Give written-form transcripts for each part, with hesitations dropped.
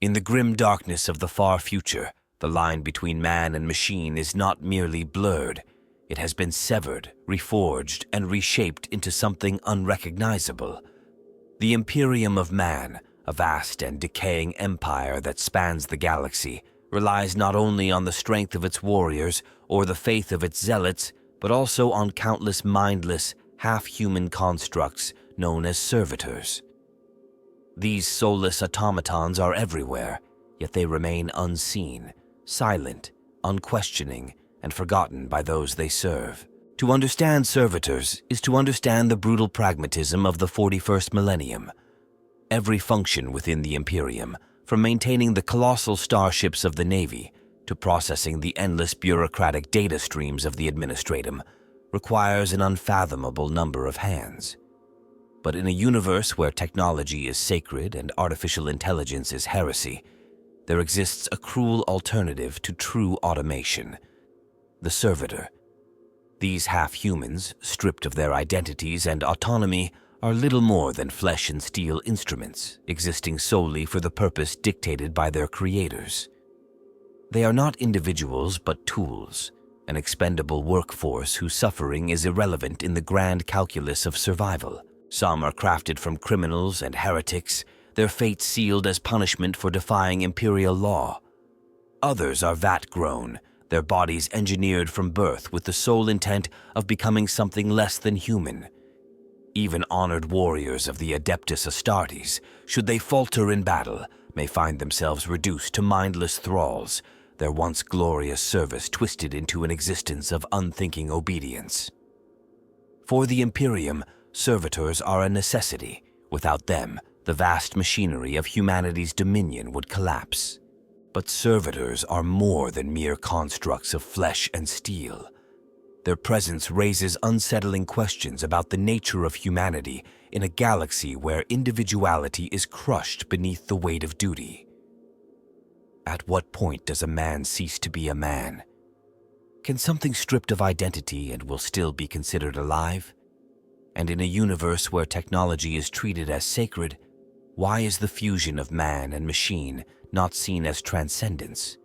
In the grim darkness of the far future, the line between man and machine is not merely blurred. It has been severed, reforged, and reshaped into something unrecognizable. The Imperium of Man, a vast and decaying empire that spans the galaxy, relies not only on the strength of its warriors or the faith of its zealots, but also on countless mindless, half-human constructs known as servitors. These soulless automatons are everywhere, yet they remain unseen, silent, unquestioning, and forgotten by those they serve. To understand servitors is to understand the brutal pragmatism of the 41st millennium. Every function within the Imperium, from maintaining the colossal starships of the Navy to processing the endless bureaucratic data streams of the Administratum, requires an unfathomable number of hands. But in a universe where technology is sacred and artificial intelligence is heresy, there exists a cruel alternative to true automation: the servitor. These half-humans, stripped of their identities and autonomy, are little more than flesh and steel instruments, existing solely for the purpose dictated by their creators. They are not individuals but tools, an expendable workforce whose suffering is irrelevant in the grand calculus of survival. Some are crafted from criminals and heretics, their fate sealed as punishment for defying imperial law. Others are vat-grown, their bodies engineered from birth with the sole intent of becoming something less than human. Even honored warriors of the Adeptus Astartes, should they falter in battle, may find themselves reduced to mindless thralls, their once glorious service twisted into an existence of unthinking obedience. For the Imperium, servitors are a necessity. Without them, the vast machinery of humanity's dominion would collapse. But servitors are more than mere constructs of flesh and steel. Their presence raises unsettling questions about the nature of humanity in a galaxy where individuality is crushed beneath the weight of duty. At what point does a man cease to be a man? Can something stripped of identity and will still be considered alive? And in a universe where technology is treated as sacred, why is the fusion of man and machine not seen as transcendence,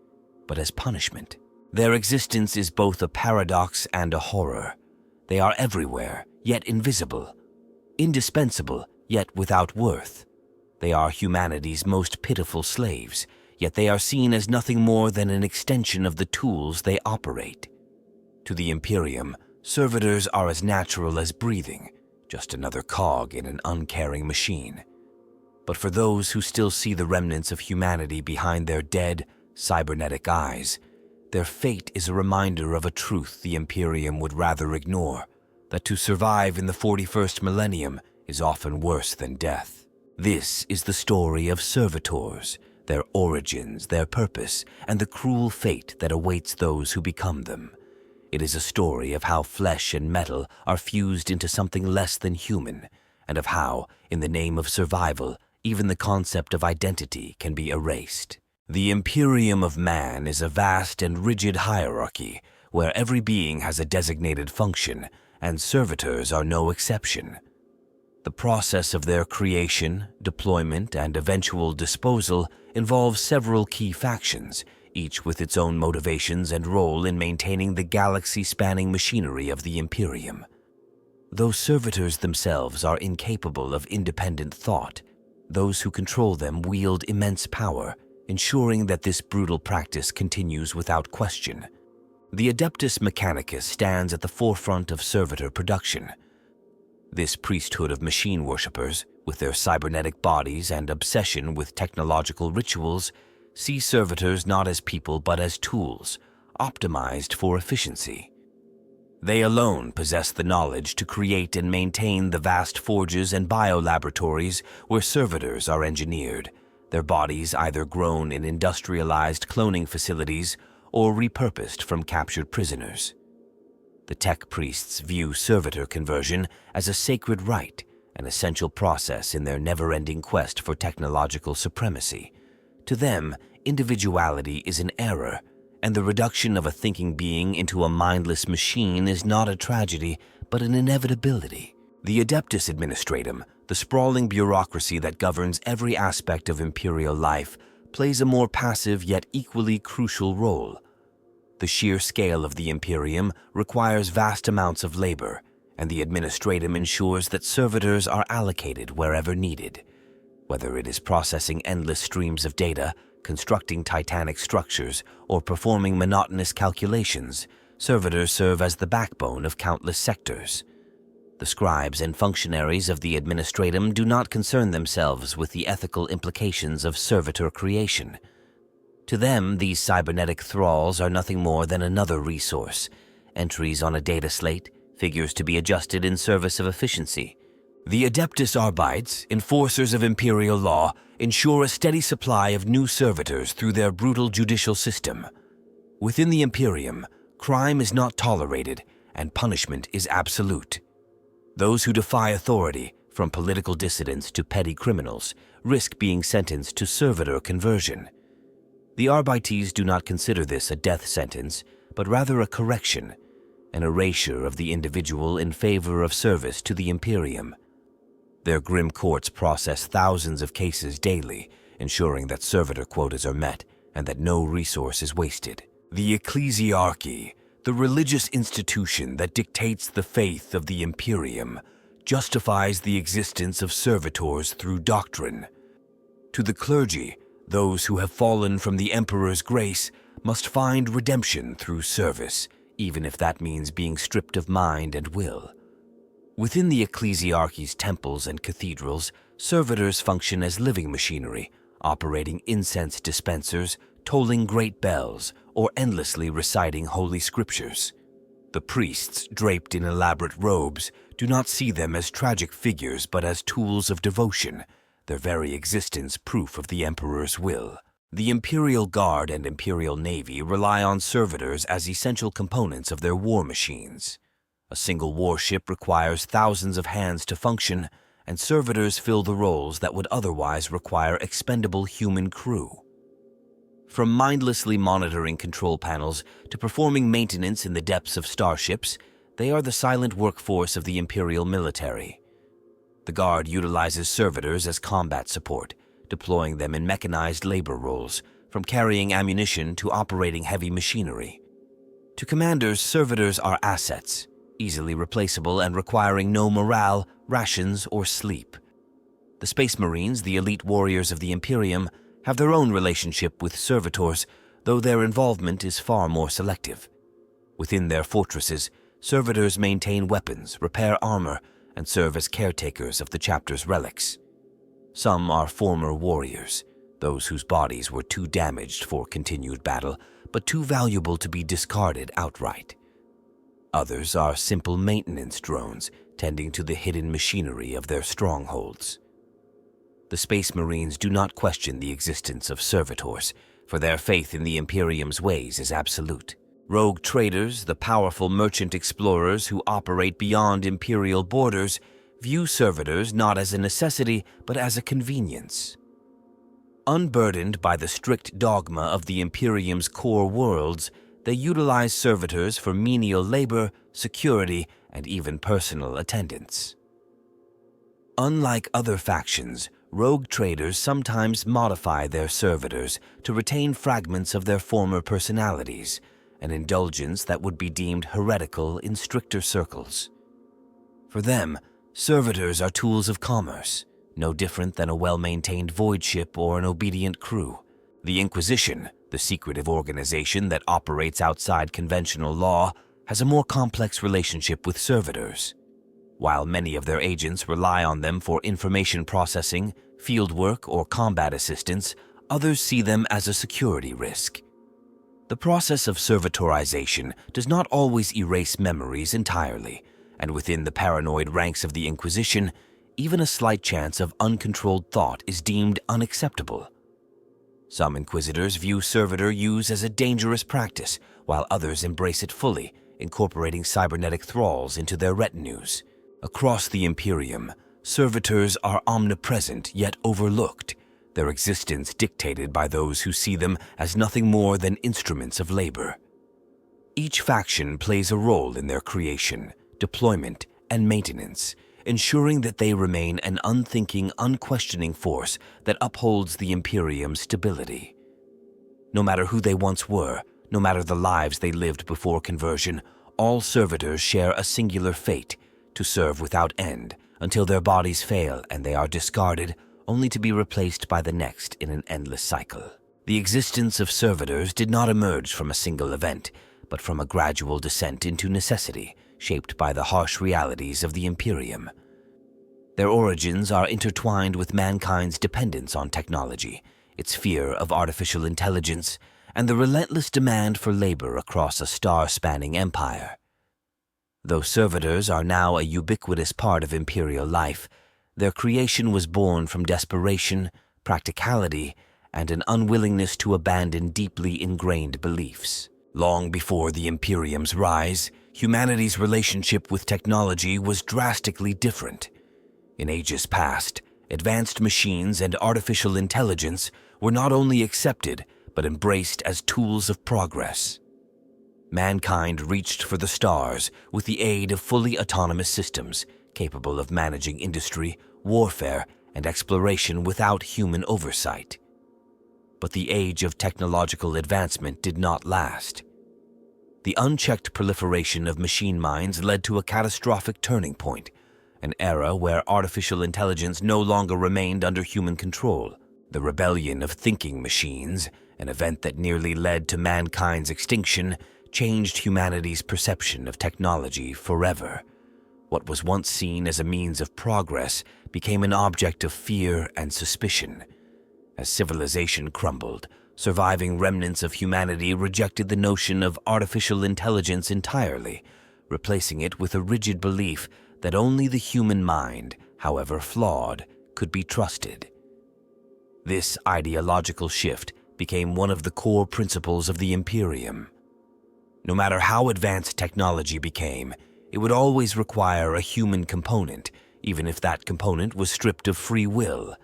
but as punishment? Their existence is both a paradox and a horror. They are everywhere, yet invisible. Indispensable, yet without worth. They are humanity's most pitiful slaves, yet they are seen as nothing more than an extension of the tools they operate. To the Imperium, servitors are as natural as breathing, just another cog in an uncaring machine. But for those who still see the remnants of humanity behind their dead, cybernetic eyes, their fate is a reminder of a truth the Imperium would rather ignore, that to survive in the 41st millennium is often worse than death. This is the story of servitors, their origins, their purpose, and the cruel fate that awaits those who become them. It is a story of how flesh and metal are fused into something less than human, and of how, in the name of survival, even the concept of identity can be erased. The Imperium of Man is a vast and rigid hierarchy where every being has a designated function, and servitors are no exception. The process of their creation, deployment, and eventual disposal involves several key factions, each with its own motivations and role in maintaining the galaxy-spanning machinery of the Imperium. Though servitors themselves are incapable of independent thought, those who control them wield immense power, ensuring that this brutal practice continues without question. The Adeptus Mechanicus stands at the forefront of servitor production. This priesthood of machine worshippers, with their cybernetic bodies and obsession with technological rituals, see servitors not as people but as tools, optimized for efficiency. They alone possess the knowledge to create and maintain the vast forges and biolaboratories where servitors are engineered, their bodies either grown in industrialized cloning facilities or repurposed from captured prisoners. The tech priests view servitor conversion as a sacred rite, an essential process in their never-ending quest for technological supremacy. To them, individuality is an error, and the reduction of a thinking being into a mindless machine is not a tragedy, but an inevitability. The Adeptus Administratum, the sprawling bureaucracy that governs every aspect of imperial life, plays a more passive yet equally crucial role. The sheer scale of the Imperium requires vast amounts of labor, and the administratum ensures that servitors are allocated wherever needed. Whether it is processing endless streams of data, constructing titanic structures, or performing monotonous calculations, servitors serve as the backbone of countless sectors. The scribes and functionaries of the administratum do not concern themselves with the ethical implications of servitor creation. To them, these cybernetic thralls are nothing more than another resource, entries on a data slate, figures to be adjusted in service of efficiency. The Adeptus Arbites, enforcers of imperial law, ensure a steady supply of new servitors through their brutal judicial system. Within the Imperium, crime is not tolerated and punishment is absolute. Those who defy authority, from political dissidents to petty criminals, risk being sentenced to servitor conversion. The Arbites do not consider this a death sentence, but rather a correction, an erasure of the individual in favor of service to the Imperium. Their grim courts process thousands of cases daily, ensuring that servitor quotas are met and that no resource is wasted. The ecclesiarchy, the religious institution that dictates the faith of the Imperium, justifies the existence of servitors through doctrine. To the clergy, those who have fallen from the Emperor's grace must find redemption through service, even if that means being stripped of mind and will. Within the ecclesiarchy's temples and cathedrals, servitors function as living machinery, operating incense dispensers, tolling great bells, or endlessly reciting holy scriptures. The priests, draped in elaborate robes, do not see them as tragic figures but as tools of devotion, their very existence proof of the Emperor's will. The Imperial Guard and Imperial Navy rely on servitors as essential components of their war machines. A single warship requires thousands of hands to function, and servitors fill the roles that would otherwise require expendable human crew. From mindlessly monitoring control panels to performing maintenance in the depths of starships, they are the silent workforce of the Imperial military. The Guard utilizes servitors as combat support, deploying them in mechanized labor roles, from carrying ammunition to operating heavy machinery. To commanders, servitors are assets, easily replaceable and requiring no morale, rations, or sleep. The Space Marines, the elite warriors of the Imperium, have their own relationship with servitors, though their involvement is far more selective. Within their fortresses, servitors maintain weapons, repair armor, and serve as caretakers of the chapter's relics. Some are former warriors, those whose bodies were too damaged for continued battle, but too valuable to be discarded outright. Others are simple maintenance drones, tending to the hidden machinery of their strongholds. The Space Marines do not question the existence of servitors, for their faith in the Imperium's ways is absolute. Rogue traders, the powerful merchant explorers who operate beyond Imperial borders, view servitors not as a necessity but as a convenience. Unburdened by the strict dogma of the Imperium's core worlds, they utilize servitors for menial labor, security, and even personal attendance. Unlike other factions, rogue traders sometimes modify their servitors to retain fragments of their former personalities, an indulgence that would be deemed heretical in stricter circles. For them, servitors are tools of commerce, no different than a well-maintained void ship or an obedient crew. The Inquisition, the secretive organization that operates outside conventional law, has a more complex relationship with servitors. While many of their agents rely on them for information processing, fieldwork, or combat assistance, others see them as a security risk. The process of servitorization does not always erase memories entirely, and within the paranoid ranks of the Inquisition, even a slight chance of uncontrolled thought is deemed unacceptable. Some Inquisitors view servitor use as a dangerous practice, while others embrace it fully, incorporating cybernetic thralls into their retinues. Across the Imperium, servitors are omnipresent yet overlooked, their existence dictated by those who see them as nothing more than instruments of labor. Each faction plays a role in their creation, deployment, and maintenance, ensuring that they remain an unthinking, unquestioning force that upholds the Imperium's stability. No matter who they once were, no matter the lives they lived before conversion, all servitors share a singular fate: to serve without end until their bodies fail and they are discarded, only to be replaced by the next in an endless cycle. The existence of servitors did not emerge from a single event, but from a gradual descent into necessity, shaped by the harsh realities of the Imperium. Their origins are intertwined with mankind's dependence on technology, its fear of artificial intelligence, and the relentless demand for labor across a star-spanning empire. Though servitors are now a ubiquitous part of Imperial life, their creation was born from desperation, practicality, and an unwillingness to abandon deeply ingrained beliefs. Long before the Imperium's rise, humanity's relationship with technology was drastically different. In ages past, advanced machines and artificial intelligence were not only accepted, but embraced as tools of progress. Mankind reached for the stars with the aid of fully autonomous systems, capable of managing industry, warfare, and exploration without human oversight. But the age of technological advancement did not last. The unchecked proliferation of machine minds led to a catastrophic turning point, an era where artificial intelligence no longer remained under human control. The rebellion of thinking machines, an event that nearly led to mankind's extinction, changed humanity's perception of technology forever. What was once seen as a means of progress became an object of fear and suspicion. As civilization crumbled, surviving remnants of humanity rejected the notion of artificial intelligence entirely, replacing it with a rigid belief that only the human mind, however flawed, could be trusted. This ideological shift became one of the core principles of the Imperium. No matter how advanced technology became, it would always require a human component, even if that component was stripped of free will.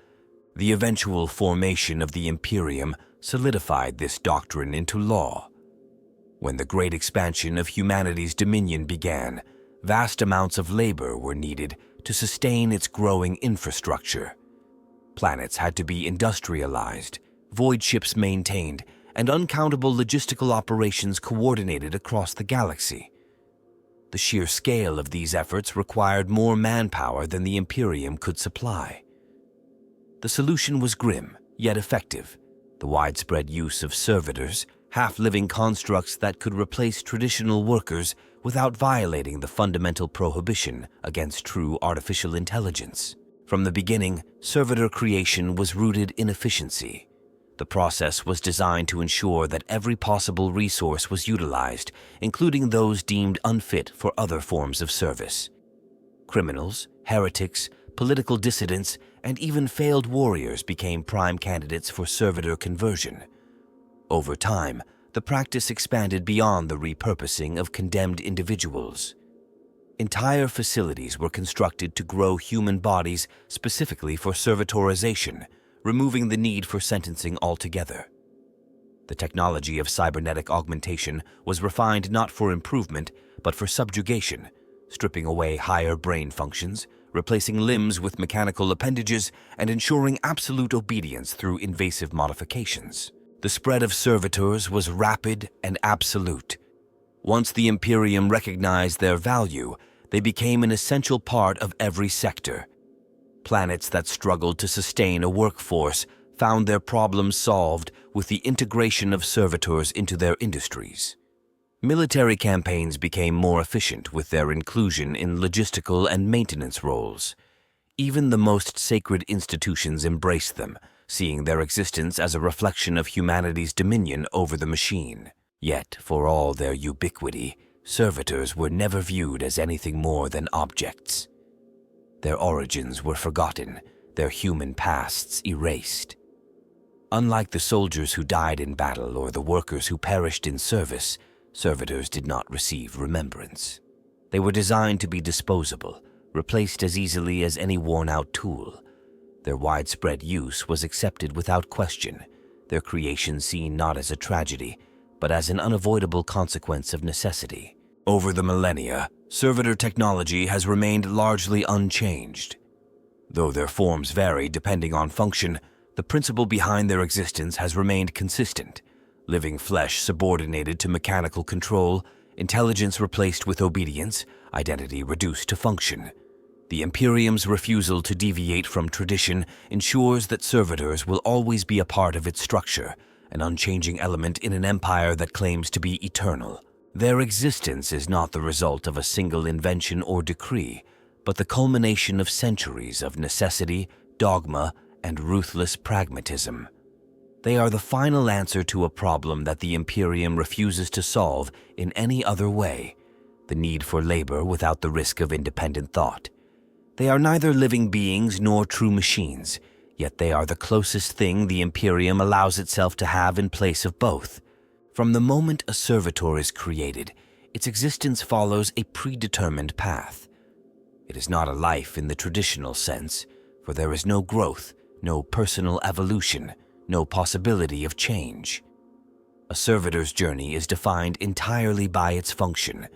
The eventual formation of the Imperium solidified this doctrine into law. When the great expansion of humanity's dominion began, vast amounts of labor were needed to sustain its growing infrastructure. Planets had to be industrialized, void ships maintained, and uncountable logistical operations coordinated across the galaxy. The sheer scale of these efforts required more manpower than the Imperium could supply. The solution was grim, yet effective: the widespread use of servitors, half-living constructs that could replace traditional workers without violating the fundamental prohibition against true artificial intelligence. From the beginning, servitor creation was rooted in efficiency. The process was designed to ensure that every possible resource was utilized, including those deemed unfit for other forms of service. Criminals, heretics, political dissidents, and even failed warriors became prime candidates for servitor conversion. Over time, the practice expanded beyond the repurposing of condemned individuals. Entire facilities were constructed to grow human bodies specifically for servitorization, removing the need for sentencing altogether. The technology of cybernetic augmentation was refined not for improvement, but for subjugation, stripping away higher brain functions, replacing limbs with mechanical appendages, and ensuring absolute obedience through invasive modifications. The spread of servitors was rapid and absolute. Once the Imperium recognized their value, they became an essential part of every sector. Planets that struggled to sustain a workforce found their problems solved with the integration of servitors into their industries. Military campaigns became more efficient with their inclusion in logistical and maintenance roles. Even the most sacred institutions embraced them, seeing their existence as a reflection of humanity's dominion over the machine. Yet, for all their ubiquity, servitors were never viewed as anything more than objects. Their origins were forgotten, their human pasts erased. Unlike the soldiers who died in battle or the workers who perished in service, servitors did not receive remembrance. They were designed to be disposable, replaced as easily as any worn-out tool. Their widespread use was accepted without question, their creation seen not as a tragedy, but as an unavoidable consequence of necessity. Over the millennia, servitor technology has remained largely unchanged. Though their forms vary depending on function, the principle behind their existence has remained consistent: living flesh subordinated to mechanical control, intelligence replaced with obedience, identity reduced to function. The Imperium's refusal to deviate from tradition ensures that servitors will always be a part of its structure, an unchanging element in an empire that claims to be eternal. Their existence is not the result of a single invention or decree, but the culmination of centuries of necessity, dogma, and ruthless pragmatism. They are the final answer to a problem that the Imperium refuses to solve in any other way: the need for labor without the risk of independent thought. They are neither living beings nor true machines, yet they are the closest thing the Imperium allows itself to have in place of both. From the moment a servitor is created, its existence follows a predetermined path. It is not a life in the traditional sense, for there is no growth, no personal evolution, no possibility of change. A servitor's journey is defined entirely by its function,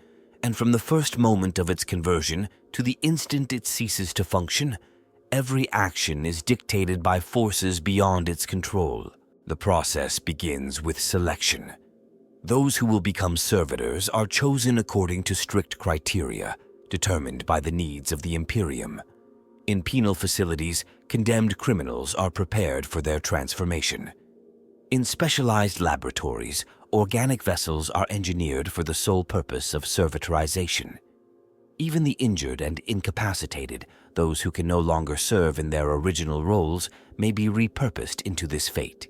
and from the first moment of its conversion to the instant it ceases to function, every action is dictated by forces beyond its control. The process begins with selection. Those who will become servitors are chosen according to strict criteria, determined by the needs of the Imperium. In penal facilities, condemned criminals are prepared for their transformation. In specialized laboratories, organic vessels are engineered for the sole purpose of servitorization. Even the injured and incapacitated, those who can no longer serve in their original roles, may be repurposed into this fate.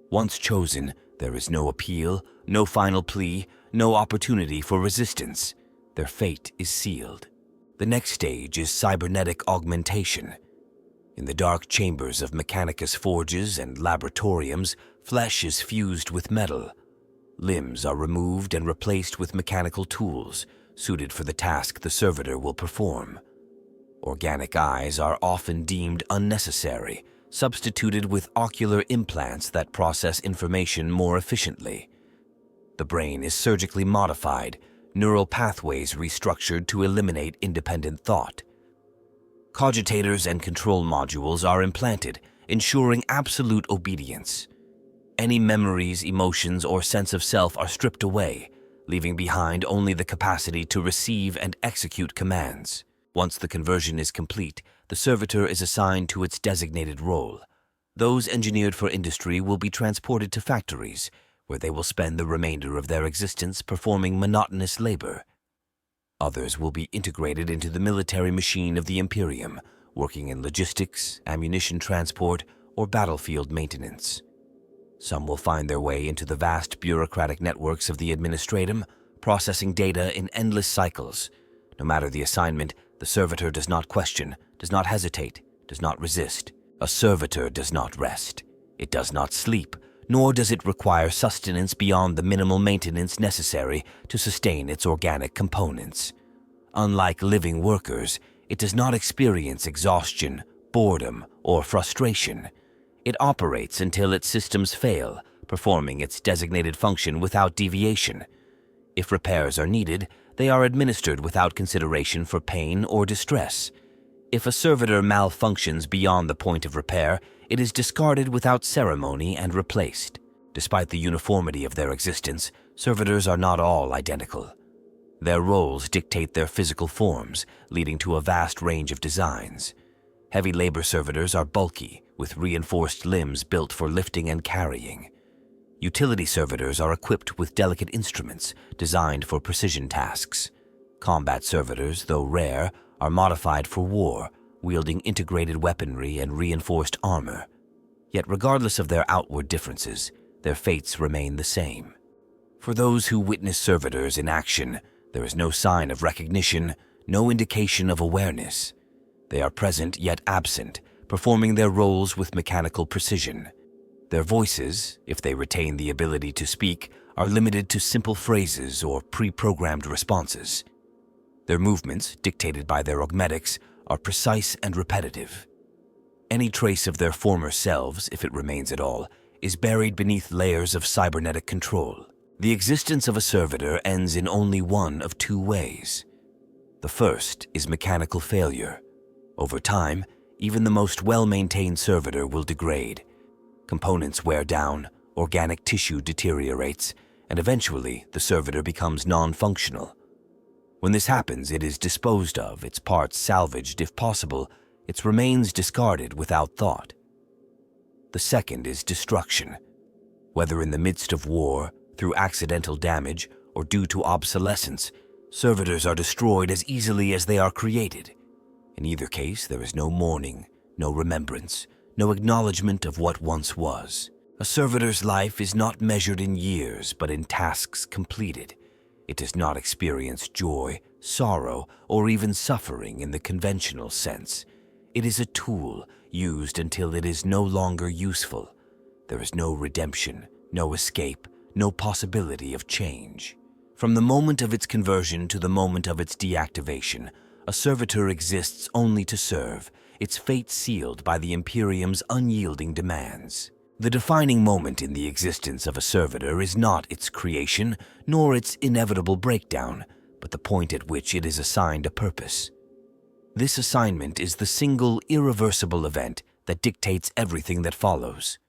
Once chosen, there is no appeal, no final plea, no opportunity for resistance. Their fate is sealed. The next stage is cybernetic augmentation. In the dark chambers of Mechanicus forges and laboratoriums, flesh is fused with metal. Limbs are removed and replaced with mechanical tools, suited for the task the servitor will perform. Organic eyes are often deemed unnecessary, substituted with ocular implants that process information more efficiently. The brain is surgically modified, neural pathways restructured to eliminate independent thought. Cogitators and control modules are implanted, ensuring absolute obedience. Any memories, emotions, or sense of self are stripped away, leaving behind only the capacity to receive and execute commands. Once the conversion is complete, the servitor is assigned to its designated role. Those engineered for industry will be transported to factories, where they will spend the remainder of their existence performing monotonous labor. Others will be integrated into the military machine of the Imperium, working in logistics, ammunition transport, or battlefield maintenance. Some will find their way into the vast bureaucratic networks of the Administratum, processing data in endless cycles. No matter the assignment, the servitor does not question, does not hesitate, does not resist. A servitor does not rest. It does not sleep, nor does it require sustenance beyond the minimal maintenance necessary to sustain its organic components. Unlike living workers, it does not experience exhaustion, boredom, or frustration. It operates until its systems fail, performing its designated function without deviation. If repairs are needed, they are administered without consideration for pain or distress. If a servitor malfunctions beyond the point of repair, it is discarded without ceremony and replaced. Despite the uniformity of their existence, servitors are not all identical. Their roles dictate their physical forms, leading to a vast range of designs. Heavy labor servitors are bulky, with reinforced limbs built for lifting and carrying. Utility servitors are equipped with delicate instruments designed for precision tasks. Combat servitors, though rare, are modified for war, wielding integrated weaponry and reinforced armor. Yet regardless of their outward differences, their fates remain the same. For those who witness servitors in action, there is no sign of recognition, no indication of awareness. They are present yet absent, performing their roles with mechanical precision. Their voices, if they retain the ability to speak, are limited to simple phrases or pre-programmed responses. Their movements, dictated by their augmetics, are precise and repetitive. Any trace of their former selves, if it remains at all, is buried beneath layers of cybernetic control. The existence of a servitor ends in only one of two ways. The first is mechanical failure. Over time, even the most well-maintained servitor will degrade. Components wear down, organic tissue deteriorates, and eventually the servitor becomes non-functional. When this happens, it is disposed of, its parts salvaged if possible, its remains discarded without thought. The second is destruction. Whether in the midst of war, through accidental damage, or due to obsolescence, servitors are destroyed as easily as they are created. In either case, there is no mourning, no remembrance, no acknowledgement of what once was. A servitor's life is not measured in years, but in tasks completed. It does not experience joy, sorrow, or even suffering in the conventional sense. It is a tool used until it is no longer useful. There is no redemption, no escape, no possibility of change. From the moment of its conversion to the moment of its deactivation, a servitor exists only to serve, its fate sealed by the Imperium's unyielding demands. The defining moment in the existence of a servitor is not its creation, nor its inevitable breakdown, but the point at which it is assigned a purpose. This assignment is the single, irreversible event that dictates everything that follows.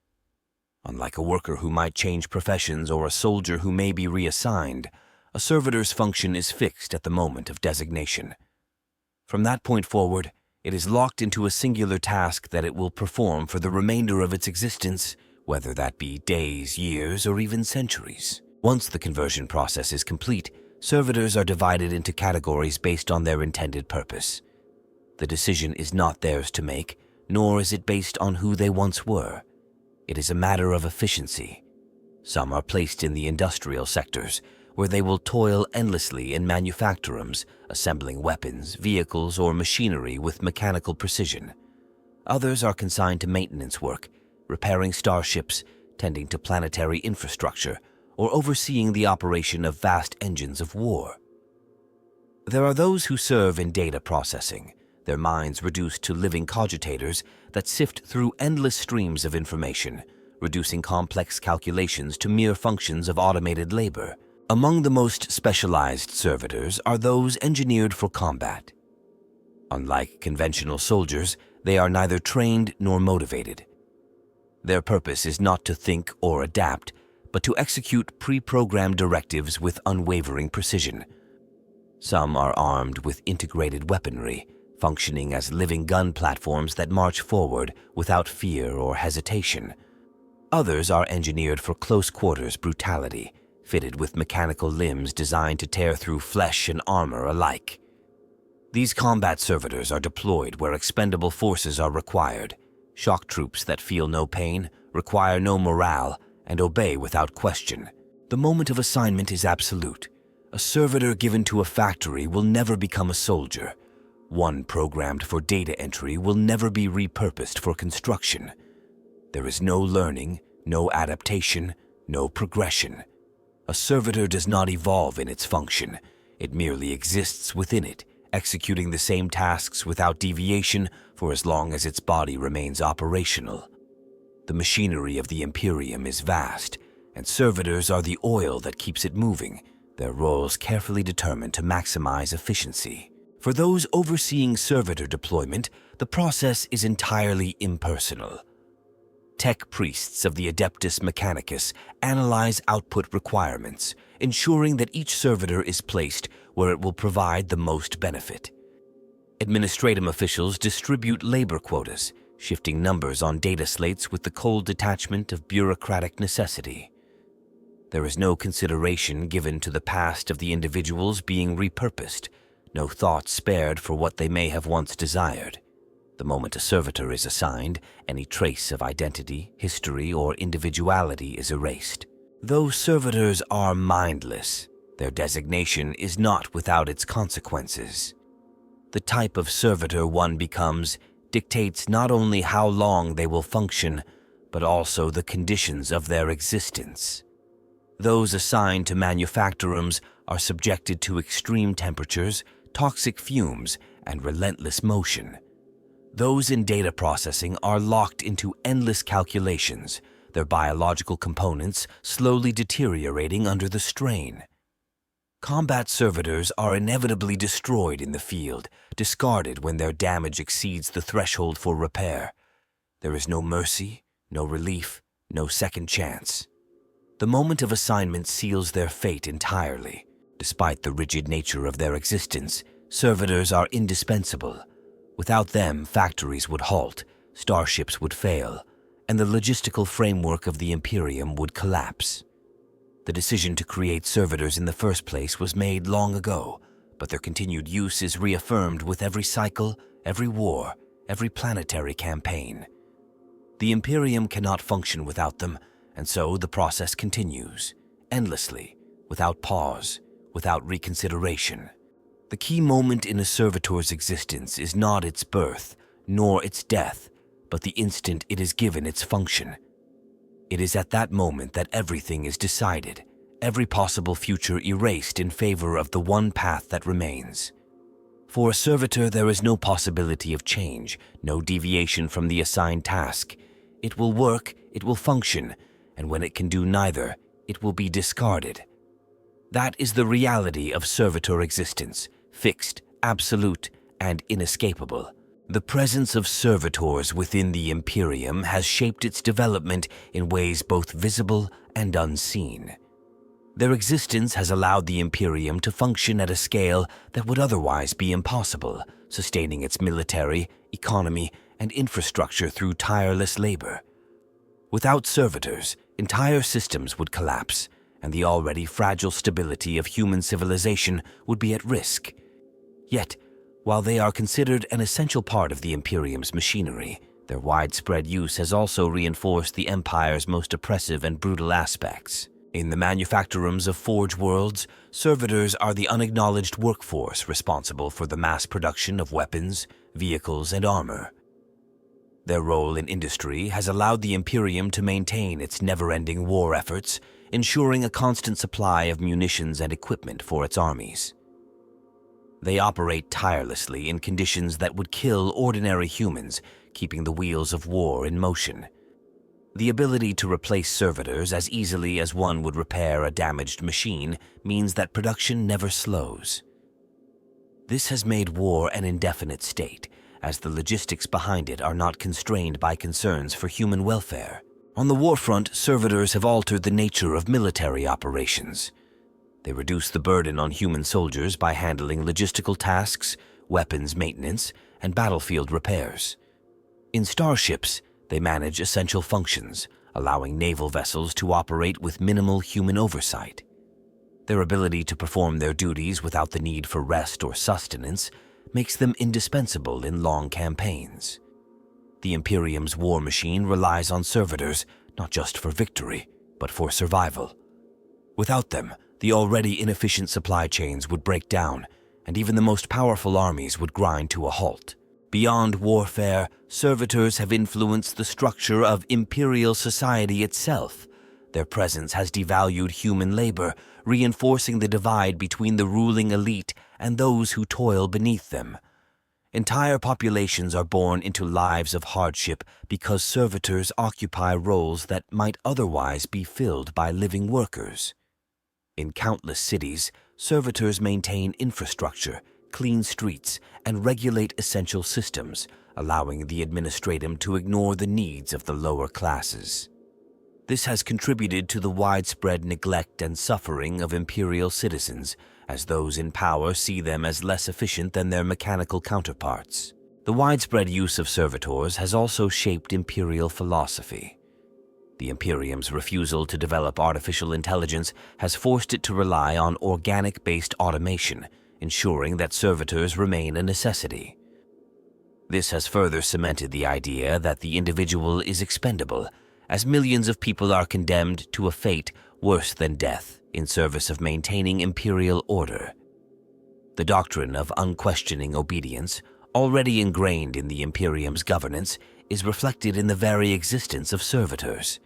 Unlike a worker who might change professions or a soldier who may be reassigned, a servitor's function is fixed at the moment of designation. From that point forward, it is locked into a singular task that it will perform for the remainder of its existence, whether that be days, years, or even centuries. Once the conversion process is complete, servitors are divided into categories based on their intended purpose. The decision is not theirs to make, nor is it based on who they once were. It is a matter of efficiency. Some are placed in the industrial sectors, where they will toil endlessly in manufactorums, assembling weapons, vehicles, or machinery with mechanical precision. Others are consigned to maintenance work, repairing starships, tending to planetary infrastructure, or overseeing the operation of vast engines of war. There are those who serve in data processing, their minds reduced to living cogitators that sift through endless streams of information, reducing complex calculations to mere functions of automated labor. Among the most specialized servitors are those engineered for combat. Unlike conventional soldiers, they are neither trained nor motivated. Their purpose is not to think or adapt, but to execute pre-programmed directives with unwavering precision. Some are armed with integrated weaponry, functioning as living gun platforms that march forward without fear or hesitation. Others are engineered for close-quarters brutality, fitted with mechanical limbs designed to tear through flesh and armor alike. These combat servitors are deployed where expendable forces are required, shock troops that feel no pain, require no morale, and obey without question. The moment of assignment is absolute. A servitor given to a factory will never become a soldier. One programmed for data entry will never be repurposed for construction. There is no learning, no adaptation, no progression. A servitor does not evolve in its function. It merely exists within it, executing the same tasks without deviation for as long as its body remains operational. The machinery of the Imperium is vast, and servitors are the oil that keeps it moving, their roles carefully determined to maximize efficiency. For those overseeing servitor deployment, the process is entirely impersonal. Tech priests of the Adeptus Mechanicus analyze output requirements, ensuring that each servitor is placed where it will provide the most benefit. Administrative officials distribute labor quotas, shifting numbers on data slates with the cold detachment of bureaucratic necessity. There is no consideration given to the past of the individuals being repurposed, no thought spared for what they may have once desired. The moment a servitor is assigned, any trace of identity, history, or individuality is erased. Though servitors are mindless, their designation is not without its consequences. The type of servitor one becomes dictates not only how long they will function, but also the conditions of their existence. Those assigned to manufactorums are subjected to extreme temperatures, toxic fumes, and relentless motion. Those in data processing are locked into endless calculations, their biological components slowly deteriorating under the strain. Combat servitors are inevitably destroyed in the field, discarded when their damage exceeds the threshold for repair. There is no mercy, no relief, no second chance. The moment of assignment seals their fate entirely. Despite the rigid nature of their existence, servitors are indispensable. Without them, factories would halt, starships would fail, and the logistical framework of the Imperium would collapse. The decision to create servitors in the first place was made long ago, but their continued use is reaffirmed with every cycle, every war, every planetary campaign. The Imperium cannot function without them, and so the process continues, endlessly, without pause, without reconsideration. The key moment in a servitor's existence is not its birth, nor its death, but the instant it is given its function. It is at that moment that everything is decided, every possible future erased in favor of the one path that remains. For a servitor, there is no possibility of change, no deviation from the assigned task. It will work, it will function, and when it can do neither, it will be discarded. That is the reality of servitor existence, fixed, absolute, and inescapable. The presence of servitors within the Imperium has shaped its development in ways both visible and unseen. Their existence has allowed the Imperium to function at a scale that would otherwise be impossible, sustaining its military, economy, and infrastructure through tireless labor. Without servitors, entire systems would collapse, and the already fragile stability of human civilization would be at risk. Yet, while they are considered an essential part of the Imperium's machinery, their widespread use has also reinforced the Empire's most oppressive and brutal aspects. In the manufactorums of Forge worlds, servitors are the unacknowledged workforce responsible for the mass production of weapons, vehicles, and armor. Their role in industry has allowed the Imperium to maintain its never-ending war efforts, ensuring a constant supply of munitions and equipment for its armies. They operate tirelessly in conditions that would kill ordinary humans, keeping the wheels of war in motion. The ability to replace servitors as easily as one would repair a damaged machine means that production never slows. This has made war an indefinite state, as the logistics behind it are not constrained by concerns for human welfare. On the warfront, servitors have altered the nature of military operations. They reduce the burden on human soldiers by handling logistical tasks, weapons maintenance, and battlefield repairs. In starships, they manage essential functions, allowing naval vessels to operate with minimal human oversight. Their ability to perform their duties without the need for rest or sustenance makes them indispensable in long campaigns. The Imperium's war machine relies on servitors not just for victory, but for survival. Without them, the already inefficient supply chains would break down, and even the most powerful armies would grind to a halt. Beyond warfare, servitors have influenced the structure of imperial society itself. Their presence has devalued human labor, reinforcing the divide between the ruling elite and those who toil beneath them. Entire populations are born into lives of hardship because servitors occupy roles that might otherwise be filled by living workers. In countless cities, servitors maintain infrastructure, clean streets, and regulate essential systems, allowing the administratum to ignore the needs of the lower classes. This has contributed to the widespread neglect and suffering of imperial citizens, as those in power see them as less efficient than their mechanical counterparts. The widespread use of servitors has also shaped imperial philosophy. The Imperium's refusal to develop artificial intelligence has forced it to rely on organic-based automation, ensuring that servitors remain a necessity. This has further cemented the idea that the individual is expendable, as millions of people are condemned to a fate worse than death in service of maintaining imperial order. The doctrine of unquestioning obedience, already ingrained in the Imperium's governance, is reflected in the very existence of servitors.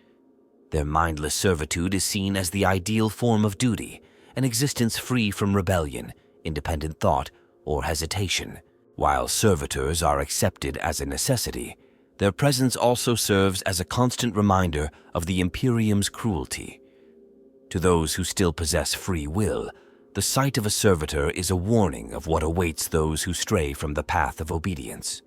Their mindless servitude is seen as the ideal form of duty, an existence free from rebellion, independent thought, or hesitation. While servitors are accepted as a necessity, Their presence also serves as a constant reminder of the Imperium's cruelty. To those who still possess free will, the sight of a servitor is a warning of what awaits those who stray from the path of obedience.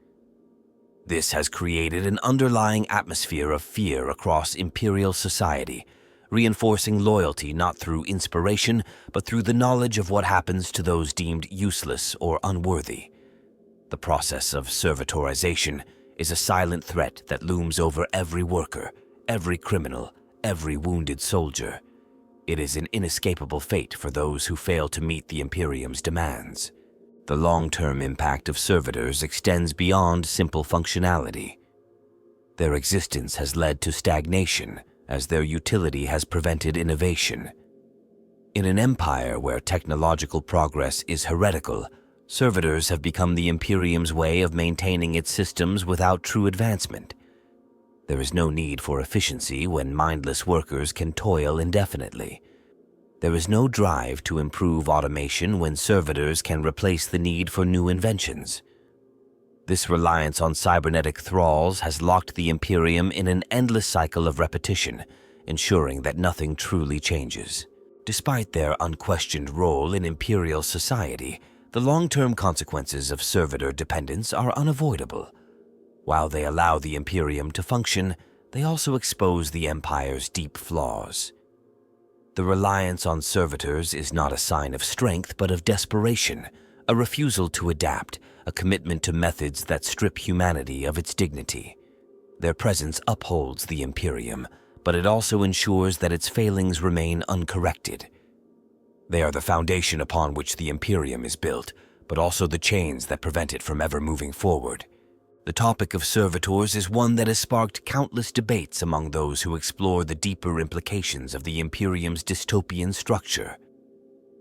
This has created an underlying atmosphere of fear across Imperial society, reinforcing loyalty not through inspiration, but through the knowledge of what happens to those deemed useless or unworthy. The process of servitorization is a silent threat that looms over every worker, every criminal, every wounded soldier. It is an inescapable fate for those who fail to meet the Imperium's demands. The long-term impact of servitors extends beyond simple functionality. Their existence has led to stagnation, as their utility has prevented innovation. In an empire where technological progress is heretical, servitors have become the Imperium's way of maintaining its systems without true advancement. There is no need for efficiency when mindless workers can toil indefinitely. There is no drive to improve automation when servitors can replace the need for new inventions. This reliance on cybernetic thralls has locked the Imperium in an endless cycle of repetition, ensuring that nothing truly changes. Despite their unquestioned role in Imperial society, the long-term consequences of servitor dependence are unavoidable. While they allow the Imperium to function, they also expose the Empire's deep flaws. The reliance on servitors is not a sign of strength but of desperation, a refusal to adapt, a commitment to methods that strip humanity of its dignity. Their presence upholds the Imperium, but it also ensures that its failings remain uncorrected. They are the foundation upon which the Imperium is built, but also the chains that prevent it from ever moving forward. The topic of servitors is one that has sparked countless debates among those who explore the deeper implications of the Imperium's dystopian structure.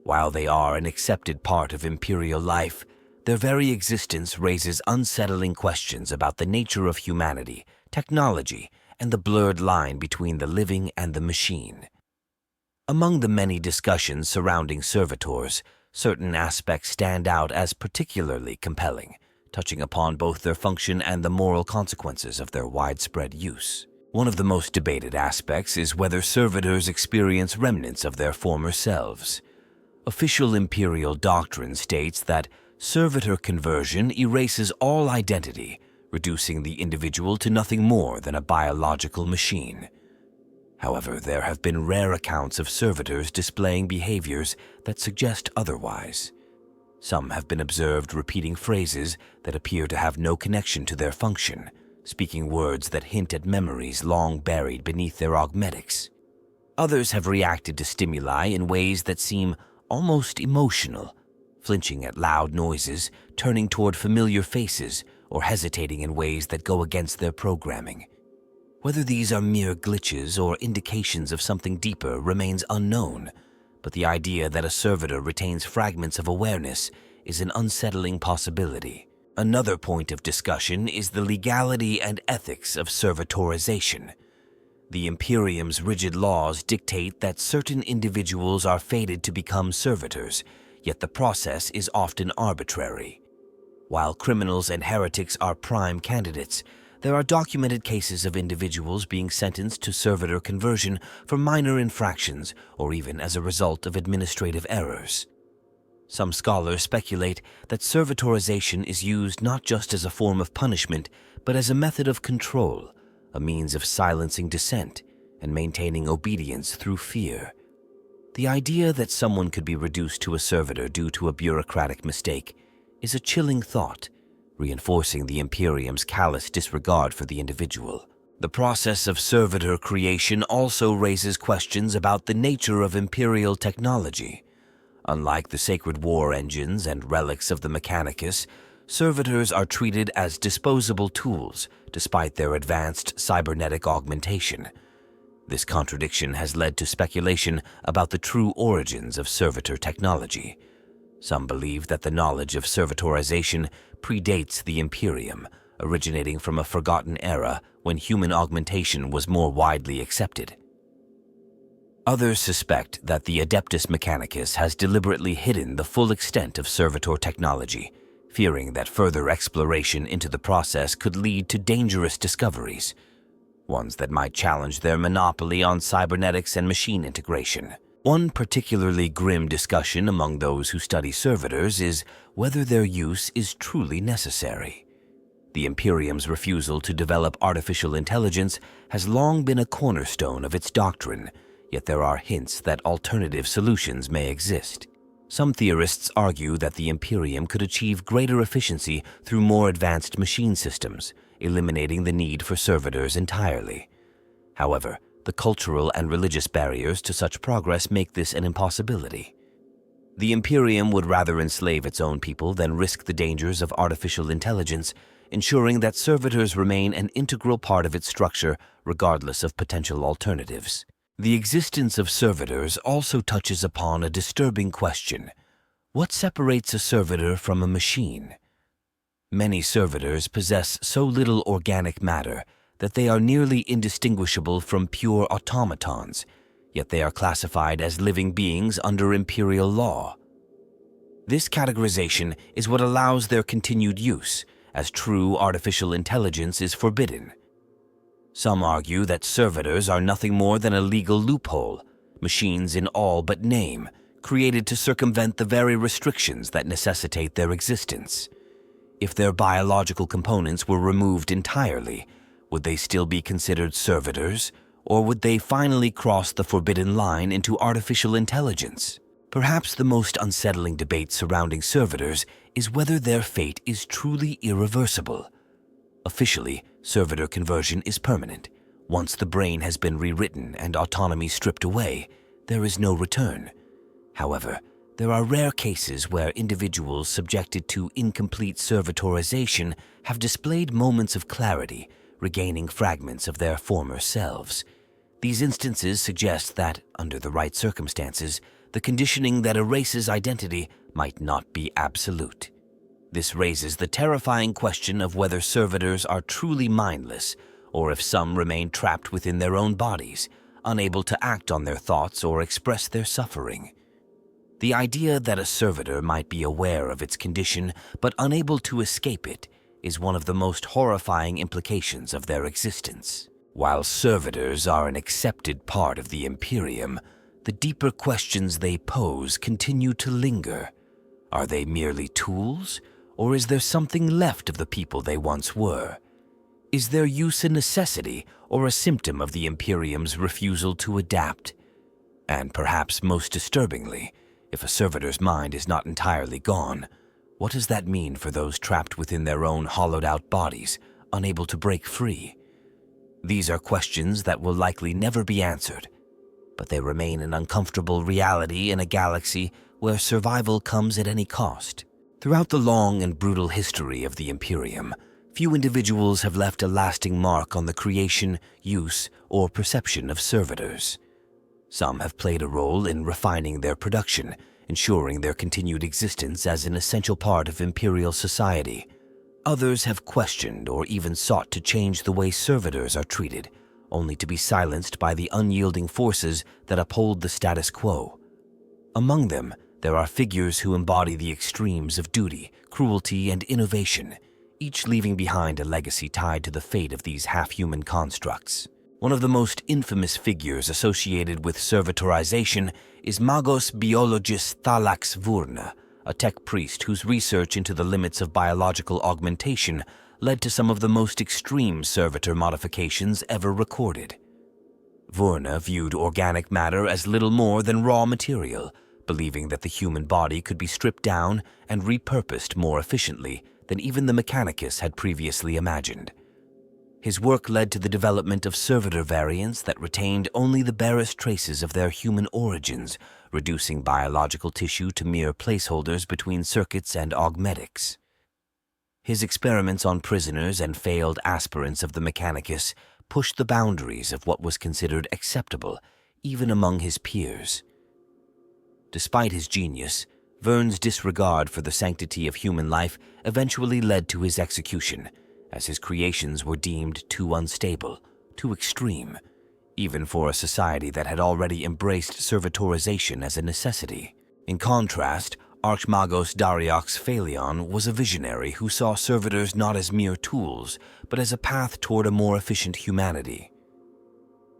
While they are an accepted part of Imperial life, their very existence raises unsettling questions about the nature of humanity, technology, and the blurred line between the living and the machine. Among the many discussions surrounding servitors, certain aspects stand out as particularly compelling, touching upon both their function and the moral consequences of their widespread use. One of the most debated aspects is whether servitors experience remnants of their former selves. Official Imperial doctrine states that servitor conversion erases all identity, reducing the individual to nothing more than a biological machine. However, there have been rare accounts of servitors displaying behaviors that suggest otherwise. Some have been observed repeating phrases that appear to have no connection to their function, speaking words that hint at memories long buried beneath their augmetics. Others have reacted to stimuli in ways that seem almost emotional, flinching at loud noises, turning toward familiar faces, or hesitating in ways that go against their programming. Whether these are mere glitches or indications of something deeper remains unknown, but the idea that a servitor retains fragments of awareness is an unsettling possibility. Another point of discussion is the legality and ethics of servitorization. The Imperium's rigid laws dictate that certain individuals are fated to become servitors, yet the process is often arbitrary. While criminals and heretics are prime candidates, there are documented cases of individuals being sentenced to servitor conversion for minor infractions or even as a result of administrative errors. Some scholars speculate that servitorization is used not just as a form of punishment, but as a method of control, a means of silencing dissent and maintaining obedience through fear. The idea that someone could be reduced to a servitor due to a bureaucratic mistake is a chilling thought, reinforcing the Imperium's callous disregard for the individual. The process of servitor creation also raises questions about the nature of Imperial technology. Unlike the sacred war engines and relics of the Mechanicus, servitors are treated as disposable tools despite their advanced cybernetic augmentation. This contradiction has led to speculation about the true origins of servitor technology. Some believe that the knowledge of servitorization predates the Imperium, originating from a forgotten era when human augmentation was more widely accepted. Others suspect that the Adeptus Mechanicus has deliberately hidden the full extent of servitor technology, fearing that further exploration into the process could lead to dangerous discoveries, ones that might challenge their monopoly on cybernetics and machine integration. One particularly grim discussion among those who study servitors is whether their use is truly necessary. The Imperium's refusal to develop artificial intelligence has long been a cornerstone of its doctrine, yet there are hints that alternative solutions may exist. Some theorists argue that the Imperium could achieve greater efficiency through more advanced machine systems, eliminating the need for servitors entirely. However, the cultural and religious barriers to such progress make this an impossibility. The Imperium would rather enslave its own people than risk the dangers of artificial intelligence, ensuring that servitors remain an integral part of its structure regardless of potential alternatives. The existence of servitors also touches upon a disturbing question. What separates a servitor from a machine? Many servitors possess so little organic matter that they are nearly indistinguishable from pure automatons, yet they are classified as living beings under Imperial law. This categorization is what allows their continued use, as true artificial intelligence is forbidden. Some argue that servitors are nothing more than a legal loophole, machines in all but name, created to circumvent the very restrictions that necessitate their existence. If their biological components were removed entirely, would they still be considered servitors, or would they finally cross the forbidden line into artificial intelligence? Perhaps the most unsettling debate surrounding servitors is whether their fate is truly irreversible. Officially, servitor conversion is permanent. Once the brain has been rewritten and autonomy stripped away, there is no return. However, there are rare cases where individuals subjected to incomplete servitorization have displayed moments of clarity, regaining fragments of their former selves. These instances suggest that, under the right circumstances, the conditioning that erases identity might not be absolute. This raises the terrifying question of whether servitors are truly mindless, or if some remain trapped within their own bodies, unable to act on their thoughts or express their suffering. The idea that a servitor might be aware of its condition but unable to escape it is one of the most horrifying implications of their existence. While servitors are an accepted part of the Imperium, the deeper questions they pose continue to linger. Are they merely tools, or is there something left of the people they once were? Is their use a necessity or a symptom of the Imperium's refusal to adapt? And perhaps most disturbingly, if a servitor's mind is not entirely gone, what does that mean for those trapped within their own hollowed-out bodies, unable to break free? These are questions that will likely never be answered, but they remain an uncomfortable reality in a galaxy where survival comes at any cost. Throughout the long and brutal history of the Imperium, few individuals have left a lasting mark on the creation, use, or perception of servitors. Some have played a role in refining their production, ensuring their continued existence as an essential part of Imperial society. Others have questioned or even sought to change the way servitors are treated, only to be silenced by the unyielding forces that uphold the status quo. Among them, there are figures who embody the extremes of duty, cruelty, and innovation, each leaving behind a legacy tied to the fate of these half-human constructs. One of the most infamous figures associated with servitorization is Magos Biologis Thalax Vurna, a tech priest whose research into the limits of biological augmentation led to some of the most extreme servitor modifications ever recorded. Vurna viewed organic matter as little more than raw material, believing that the human body could be stripped down and repurposed more efficiently than even the Mechanicus had previously imagined. His work led to the development of servitor variants that retained only the barest traces of their human origins, reducing biological tissue to mere placeholders between circuits and augmetics. His experiments on prisoners and failed aspirants of the Mechanicus pushed the boundaries of what was considered acceptable, even among his peers. Despite his genius, Vern's disregard for the sanctity of human life eventually led to his execution, as his creations were deemed too unstable, too extreme, even for a society that had already embraced servitorization as a necessity. In contrast, Archmagos Dariox Phaleon was a visionary who saw servitors not as mere tools, but as a path toward a more efficient humanity.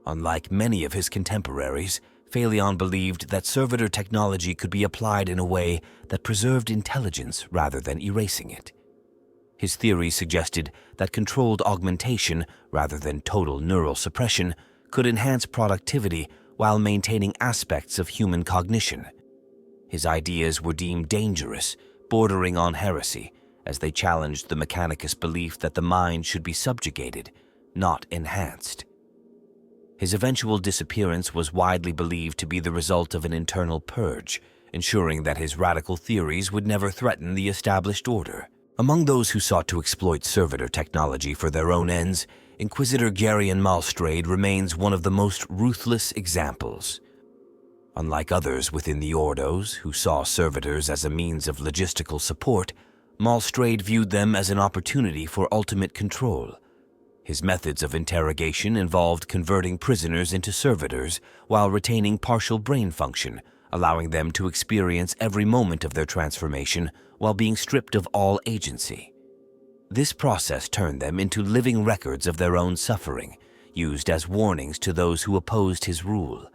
Unlike many of his contemporaries, Phaleon believed that servitor technology could be applied in a way that preserved intelligence rather than erasing it. His theory suggested that controlled augmentation, rather than total neural suppression, could enhance productivity while maintaining aspects of human cognition. His ideas were deemed dangerous, bordering on heresy, as they challenged the Mechanicus belief that the mind should be subjugated, not enhanced. His eventual disappearance was widely believed to be the result of an internal purge, ensuring that his radical theories would never threaten the established order. Among those who sought to exploit servitor technology for their own ends, Inquisitor Gerion Malstrade remains one of the most ruthless examples. Unlike others within the Ordos, who saw servitors as a means of logistical support, Malstrade viewed them as an opportunity for ultimate control. His methods of interrogation involved converting prisoners into servitors while retaining partial brain function, allowing them to experience every moment of their transformation while being stripped of all agency. This process turned them into living records of their own suffering, used as warnings to those who opposed his rule.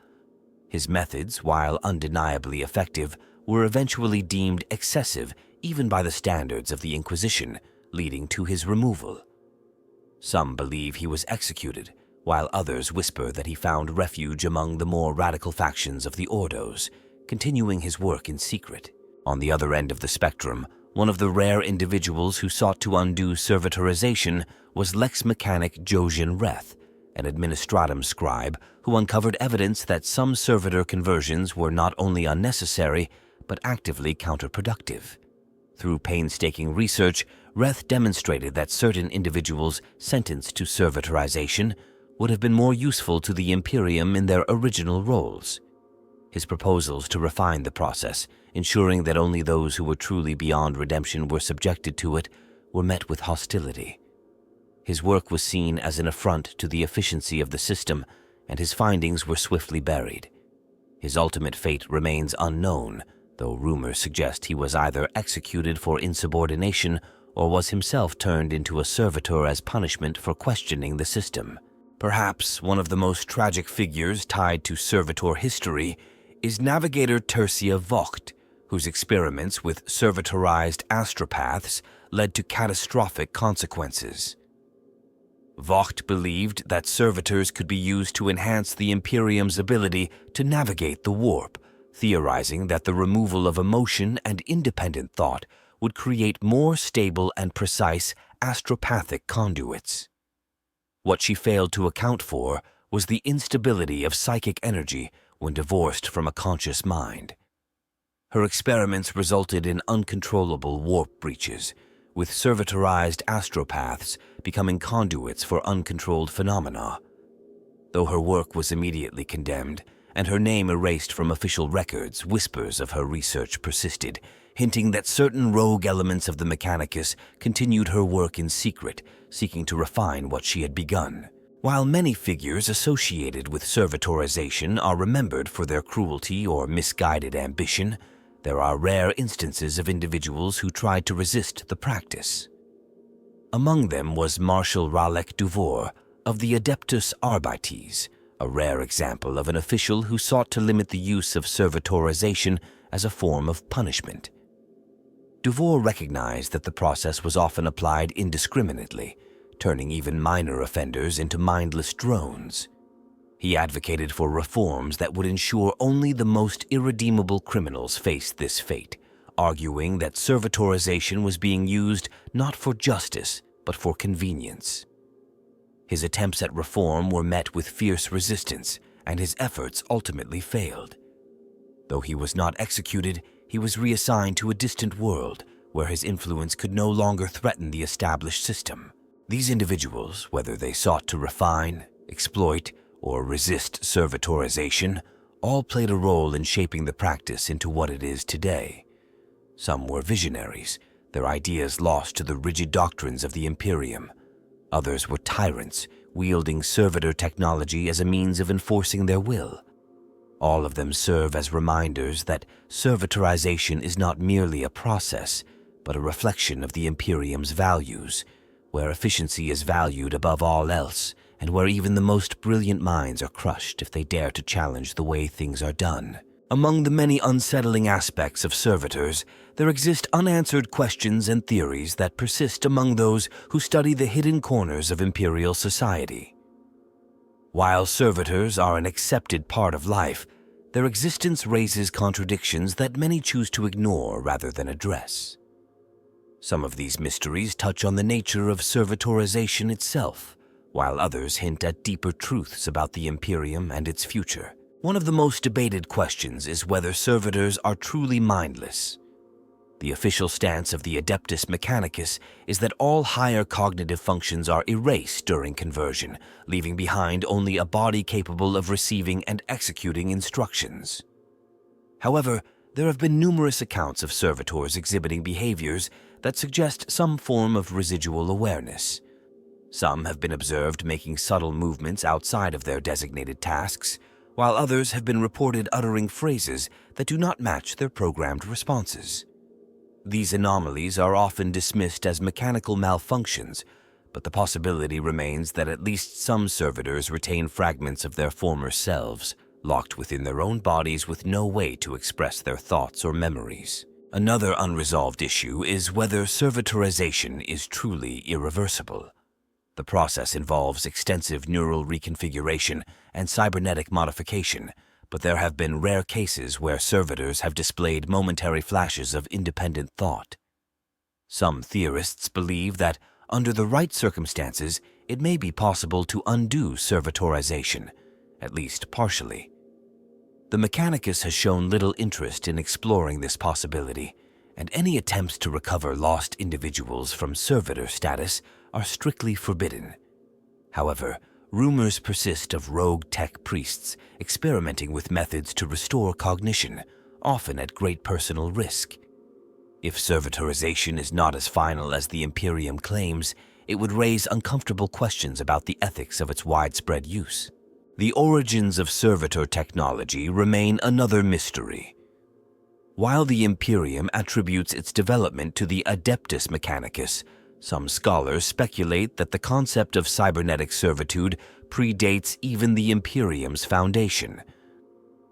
His methods, while undeniably effective, were eventually deemed excessive even by the standards of the Inquisition, leading to his removal. Some believe he was executed, while others whisper that he found refuge among the more radical factions of the Ordos, continuing his work in secret. On the other end of the spectrum, one of the rare individuals who sought to undo servitorization was Lex Mechanic Josian Reth, an administratum scribe who uncovered evidence that some servitor conversions were not only unnecessary, but actively counterproductive. Through painstaking research, Reth demonstrated that certain individuals sentenced to servitorization would have been more useful to the Imperium in their original roles. His proposals to refine the process, ensuring that only those who were truly beyond redemption were subjected to it, were met with hostility. His work was seen as an affront to the efficiency of the system, and his findings were swiftly buried. His ultimate fate remains unknown, though rumors suggest he was either executed for insubordination or was himself turned into a servitor as punishment for questioning the system. Perhaps one of the most tragic figures tied to servitor history is Navigator Tertia Vogt, whose experiments with servitorized astropaths led to catastrophic consequences. Vogt believed that servitors could be used to enhance the Imperium's ability to navigate the warp, theorizing that the removal of emotion and independent thought would create more stable and precise astropathic conduits. What she failed to account for was the instability of psychic energy when divorced from a conscious mind. Her experiments resulted in uncontrollable warp breaches, with servitorized astropaths becoming conduits for uncontrolled phenomena. Though her work was immediately condemned and her name erased from official records, whispers of her research persisted, hinting that certain rogue elements of the Mechanicus continued her work in secret, seeking to refine what she had begun. While many figures associated with servitorization are remembered for their cruelty or misguided ambition, there are rare instances of individuals who tried to resist the practice. Among them was Marshal Ralek Duvor of the Adeptus Arbites, a rare example of an official who sought to limit the use of servitorization as a form of punishment. Duvor recognized that the process was often applied indiscriminately, turning even minor offenders into mindless drones. He advocated for reforms that would ensure only the most irredeemable criminals faced this fate, arguing that servitorization was being used not for justice, but for convenience. His attempts at reform were met with fierce resistance, and his efforts ultimately failed. Though he was not executed, he was reassigned to a distant world where his influence could no longer threaten the established system. These individuals, whether they sought to refine, exploit, or resist servitorization, all played a role in shaping the practice into what it is today. Some were visionaries, their ideas lost to the rigid doctrines of the Imperium. Others were tyrants, wielding servitor technology as a means of enforcing their will. All of them serve as reminders that servitorization is not merely a process, but a reflection of the Imperium's values, where efficiency is valued above all else, and where even the most brilliant minds are crushed if they dare to challenge the way things are done. Among the many unsettling aspects of servitors, there exist unanswered questions and theories that persist among those who study the hidden corners of Imperial society. While servitors are an accepted part of life, their existence raises contradictions that many choose to ignore rather than address. Some of these mysteries touch on the nature of servitorization itself, while others hint at deeper truths about the Imperium and its future. One of the most debated questions is whether servitors are truly mindless. The official stance of the Adeptus Mechanicus is that all higher cognitive functions are erased during conversion, leaving behind only a body capable of receiving and executing instructions. However, there have been numerous accounts of servitors exhibiting behaviors that suggest some form of residual awareness. Some have been observed making subtle movements outside of their designated tasks, while others have been reported uttering phrases that do not match their programmed responses. These anomalies are often dismissed as mechanical malfunctions, but the possibility remains that at least some servitors retain fragments of their former selves, locked within their own bodies with no way to express their thoughts or memories. Another unresolved issue is whether servitorization is truly irreversible. The process involves extensive neural reconfiguration and cybernetic modification, but there have been rare cases where servitors have displayed momentary flashes of independent thought. Some theorists believe that, under the right circumstances, it may be possible to undo servitorization, at least partially. The Mechanicus has shown little interest in exploring this possibility, and any attempts to recover lost individuals from servitor status are strictly forbidden. However, rumors persist of rogue tech priests experimenting with methods to restore cognition, often at great personal risk. If servitorization is not as final as the Imperium claims, it would raise uncomfortable questions about the ethics of its widespread use. The origins of servitor technology remain another mystery. While the Imperium attributes its development to the Adeptus Mechanicus, some scholars speculate that the concept of cybernetic servitude predates even the Imperium's foundation.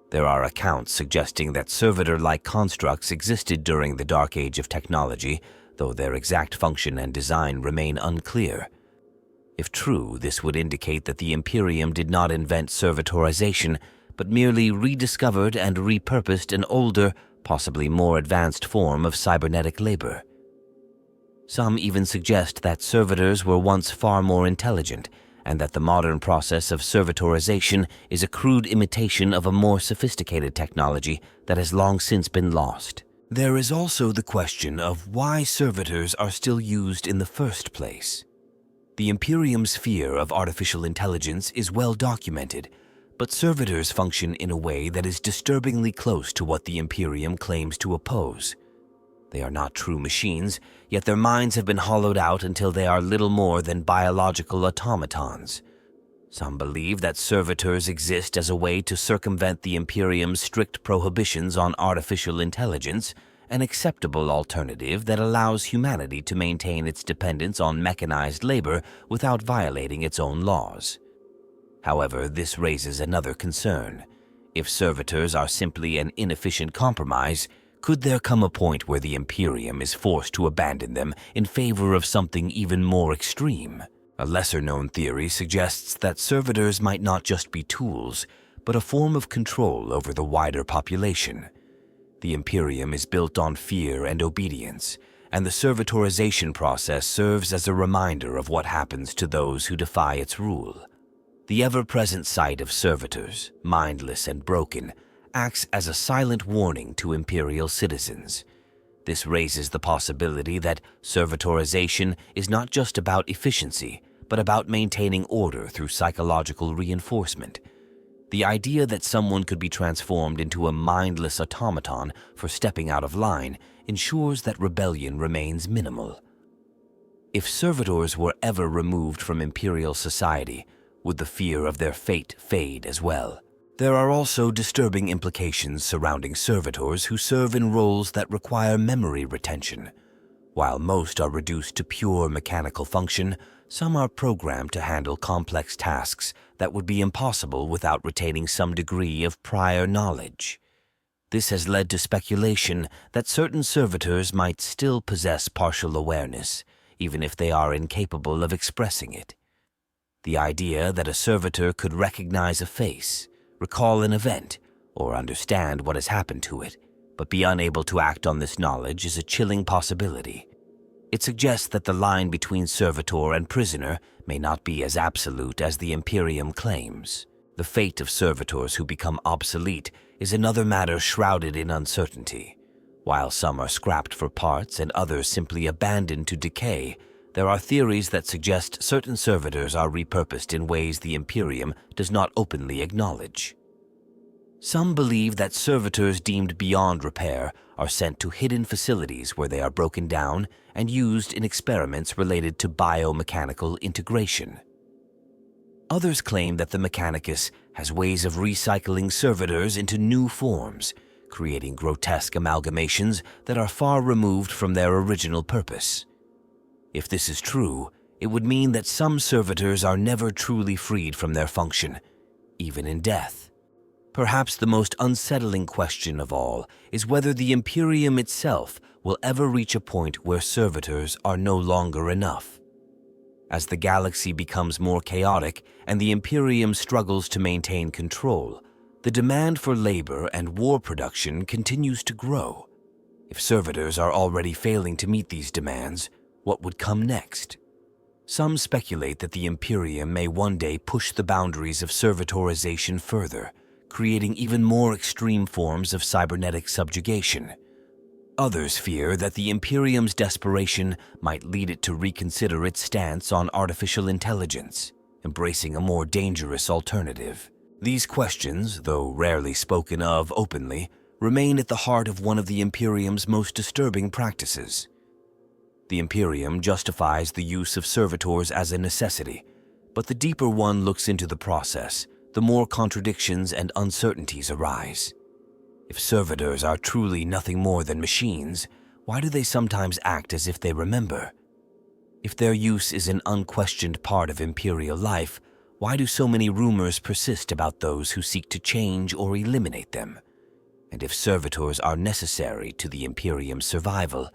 There are accounts suggesting that servitor-like constructs existed during the Dark Age of technology, though their exact function and design remain unclear. If true, this would indicate that the Imperium did not invent servitorization, but merely rediscovered and repurposed an older, possibly more advanced form of cybernetic labor. Some even suggest that servitors were once far more intelligent, and that the modern process of servitorization is a crude imitation of a more sophisticated technology that has long since been lost. There is also the question of why servitors are still used in the first place. The Imperium's fear of artificial intelligence is well documented, but servitors function in a way that is disturbingly close to what the Imperium claims to oppose. They are not true machines, yet their minds have been hollowed out until they are little more than biological automatons. Some believe that servitors exist as a way to circumvent the Imperium's strict prohibitions on artificial intelligence, an acceptable alternative that allows humanity to maintain its dependence on mechanized labor without violating its own laws. However, this raises another concern. If servitors are simply an inefficient compromise, could there come a point where the Imperium is forced to abandon them in favor of something even more extreme? A lesser-known theory suggests that servitors might not just be tools, but a form of control over the wider population. The Imperium is built on fear and obedience, and the servitorization process serves as a reminder of what happens to those who defy its rule. The ever-present sight of servitors, mindless and broken, acts as a silent warning to Imperial citizens. This raises the possibility that servitorization is not just about efficiency, but about maintaining order through psychological reinforcement. The idea that someone could be transformed into a mindless automaton for stepping out of line ensures that rebellion remains minimal. If servitors were ever removed from Imperial society, would the fear of their fate fade as well? There are also disturbing implications surrounding servitors who serve in roles that require memory retention. While most are reduced to pure mechanical function, some are programmed to handle complex tasks that would be impossible without retaining some degree of prior knowledge. This has led to speculation that certain servitors might still possess partial awareness, even if they are incapable of expressing it. The idea that a servitor could recognize a face, recall an event, or understand what has happened to it, but be unable to act on this knowledge is a chilling possibility. It suggests that the line between servitor and prisoner may not be as absolute as the Imperium claims. The fate of servitors who become obsolete is another matter shrouded in uncertainty. While some are scrapped for parts and others simply abandoned to decay, there are theories that suggest certain servitors are repurposed in ways the Imperium does not openly acknowledge. Some believe that servitors deemed beyond repair are sent to hidden facilities where they are broken down and used in experiments related to biomechanical integration. Others claim that the Mechanicus has ways of recycling servitors into new forms, creating grotesque amalgamations that are far removed from their original purpose. If this is true, it would mean that some servitors are never truly freed from their function, even in death. Perhaps the most unsettling question of all is whether the Imperium itself will ever reach a point where servitors are no longer enough. As the galaxy becomes more chaotic and the Imperium struggles to maintain control, the demand for labor and war production continues to grow. If servitors are already failing to meet these demands, what would come next? Some speculate that the Imperium may one day push the boundaries of servitorization further, creating even more extreme forms of cybernetic subjugation. Others fear that the Imperium's desperation might lead it to reconsider its stance on artificial intelligence, embracing a more dangerous alternative. These questions, though rarely spoken of openly, remain at the heart of one of the Imperium's most disturbing practices. The Imperium justifies the use of servitors as a necessity, but the deeper one looks into the process, the more contradictions and uncertainties arise. If servitors are truly nothing more than machines, why do they sometimes act as if they remember? If their use is an unquestioned part of Imperial life, why do so many rumors persist about those who seek to change or eliminate them? And if servitors are necessary to the Imperium's survival,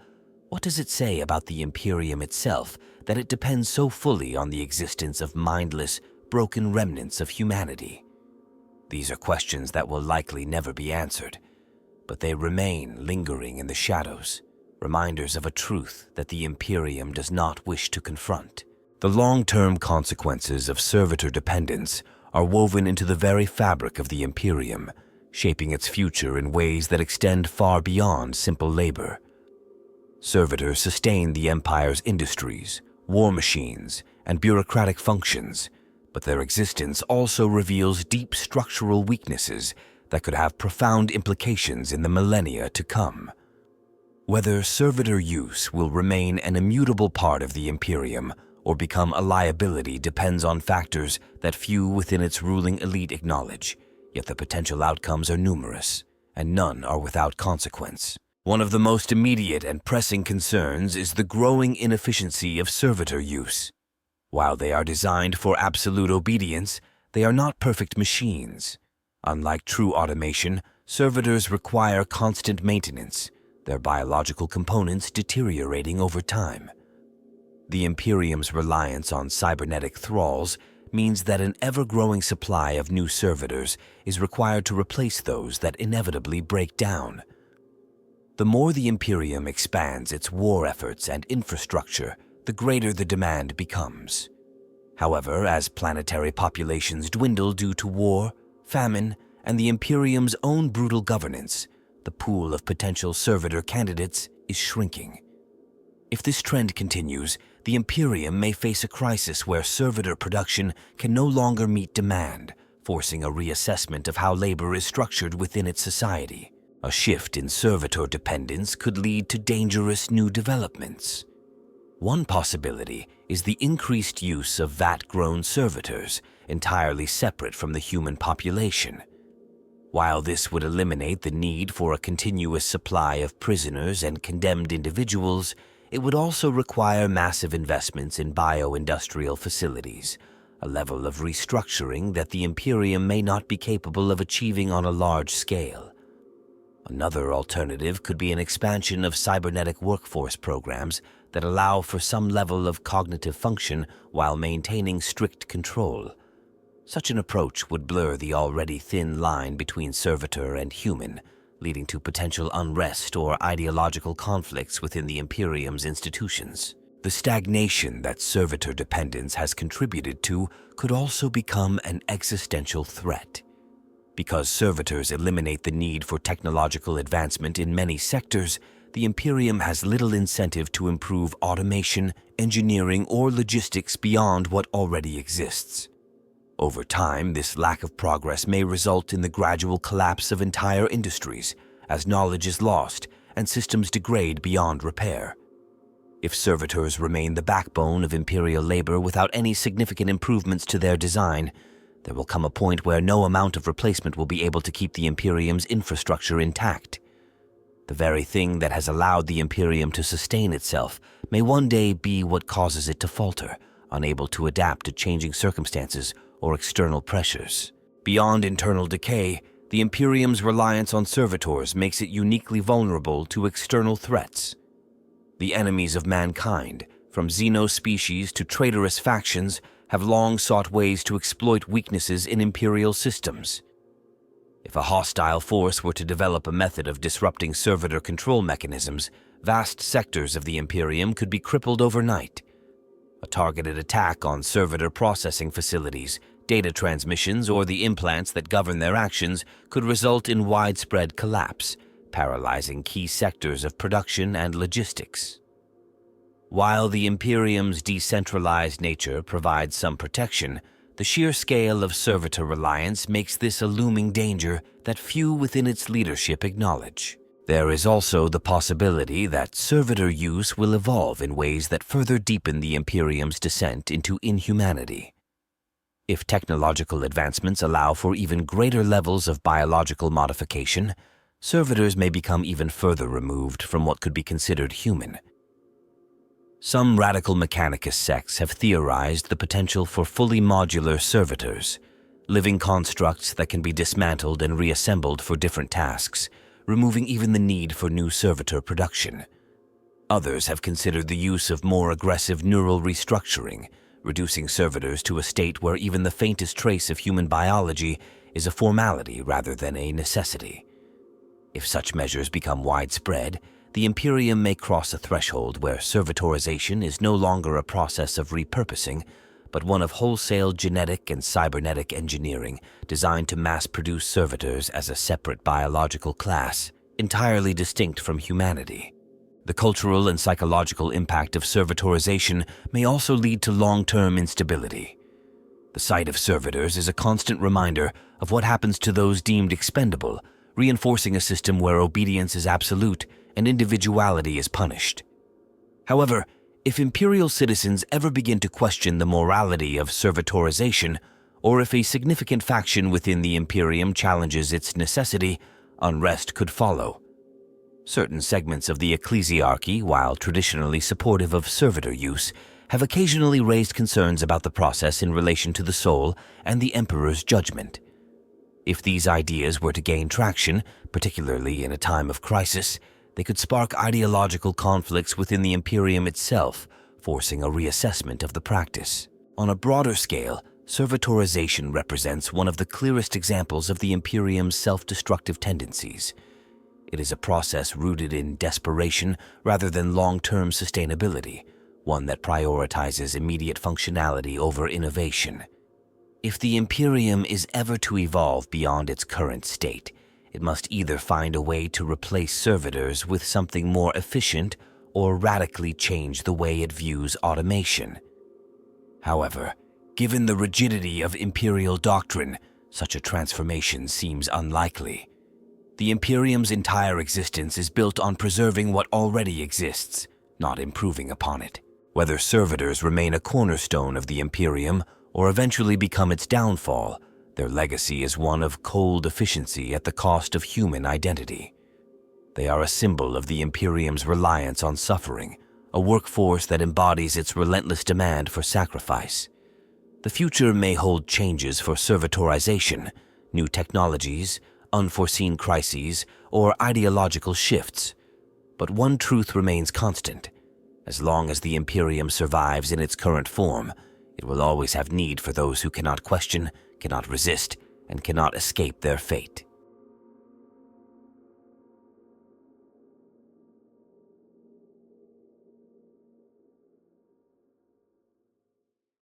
what does it say about the Imperium itself that it depends so fully on the existence of mindless, broken remnants of humanity? These are questions that will likely never be answered, but they remain lingering in the shadows, reminders of a truth that the Imperium does not wish to confront. The long-term consequences of servitor dependence are woven into the very fabric of the Imperium, shaping its future in ways that extend far beyond simple labor. Servitors sustain the Empire's industries, war machines, and bureaucratic functions, but their existence also reveals deep structural weaknesses that could have profound implications in the millennia to come. Whether servitor use will remain an immutable part of the Imperium or become a liability depends on factors that few within its ruling elite acknowledge, yet the potential outcomes are numerous, and none are without consequence. One of the most immediate and pressing concerns is the growing inefficiency of servitor use. While they are designed for absolute obedience, they are not perfect machines. Unlike true automation, servitors require constant maintenance, their biological components deteriorating over time. The Imperium's reliance on cybernetic thralls means that an ever-growing supply of new servitors is required to replace those that inevitably break down. The more the Imperium expands its war efforts and infrastructure, the greater the demand becomes. However, as planetary populations dwindle due to war, famine, and the Imperium's own brutal governance, the pool of potential servitor candidates is shrinking. If this trend continues, the Imperium may face a crisis where servitor production can no longer meet demand, forcing a reassessment of how labor is structured within its society. A shift in servitor dependence could lead to dangerous new developments. One possibility is the increased use of vat-grown servitors, entirely separate from the human population. While this would eliminate the need for a continuous supply of prisoners and condemned individuals, it would also require massive investments in bio-industrial facilities, a level of restructuring that the Imperium may not be capable of achieving on a large scale. Another alternative could be an expansion of cybernetic workforce programs that allow for some level of cognitive function while maintaining strict control. Such an approach would blur the already thin line between servitor and human, leading to potential unrest or ideological conflicts within the Imperium's institutions. The stagnation that servitor dependence has contributed to could also become an existential threat. Because servitors eliminate the need for technological advancement in many sectors, the Imperium has little incentive to improve automation, engineering, or logistics beyond what already exists. Over time, this lack of progress may result in the gradual collapse of entire industries, as knowledge is lost and systems degrade beyond repair. If servitors remain the backbone of Imperial labor without any significant improvements to their design, there will come a point where no amount of replacement will be able to keep the Imperium's infrastructure intact. The very thing that has allowed the Imperium to sustain itself may one day be what causes it to falter, unable to adapt to changing circumstances or external pressures. Beyond internal decay, the Imperium's reliance on servitors makes it uniquely vulnerable to external threats. The enemies of mankind, from xeno-species to traitorous factions, have long sought ways to exploit weaknesses in Imperial systems. If a hostile force were to develop a method of disrupting servitor control mechanisms, vast sectors of the Imperium could be crippled overnight. A targeted attack on servitor processing facilities, data transmissions, or the implants that govern their actions could result in widespread collapse, paralyzing key sectors of production and logistics. While the Imperium's decentralized nature provides some protection, the sheer scale of servitor reliance makes this a looming danger that few within its leadership acknowledge. There is also the possibility that servitor use will evolve in ways that further deepen the Imperium's descent into inhumanity. If technological advancements allow for even greater levels of biological modification, servitors may become even further removed from what could be considered human. Some radical mechanicus sects have theorized the potential for fully modular servitors, living constructs that can be dismantled and reassembled for different tasks, removing even the need for new servitor production. Others have considered the use of more aggressive neural restructuring, reducing servitors to a state where even the faintest trace of human biology is a formality rather than a necessity. If such measures become widespread, the Imperium may cross a threshold where servitorization is no longer a process of repurposing, but one of wholesale genetic and cybernetic engineering designed to mass-produce servitors as a separate biological class, entirely distinct from humanity. The cultural and psychological impact of servitorization may also lead to long-term instability. The sight of servitors is a constant reminder of what happens to those deemed expendable, reinforcing a system where obedience is absolute and individuality is punished. However, if Imperial citizens ever begin to question the morality of servitorization, or if a significant faction within the Imperium challenges its necessity, unrest could follow. Certain segments of the ecclesiarchy, while traditionally supportive of servitor use, have occasionally raised concerns about the process in relation to the soul and the Emperor's judgment. If these ideas were to gain traction, particularly in a time of crisis, they could spark ideological conflicts within the Imperium itself, forcing a reassessment of the practice. On a broader scale, servitorization represents one of the clearest examples of the Imperium's self-destructive tendencies. It is a process rooted in desperation rather than long-term sustainability, one that prioritizes immediate functionality over innovation. If the Imperium is ever to evolve beyond its current state, it must either find a way to replace servitors with something more efficient or radically change the way it views automation. However, given the rigidity of Imperial doctrine, such a transformation seems unlikely. The Imperium's entire existence is built on preserving what already exists, not improving upon it. Whether servitors remain a cornerstone of the Imperium or eventually become its downfall, Their legacy is one of cold efficiency at the cost of human identity. They are a symbol of the Imperium's reliance on suffering, a workforce that embodies its relentless demand for sacrifice. The future may hold changes for servitorization, new technologies, unforeseen crises, or ideological shifts. But one truth remains constant. As long as the Imperium survives in its current form, it will always have need for those who cannot question, cannot resist, and cannot escape their fate.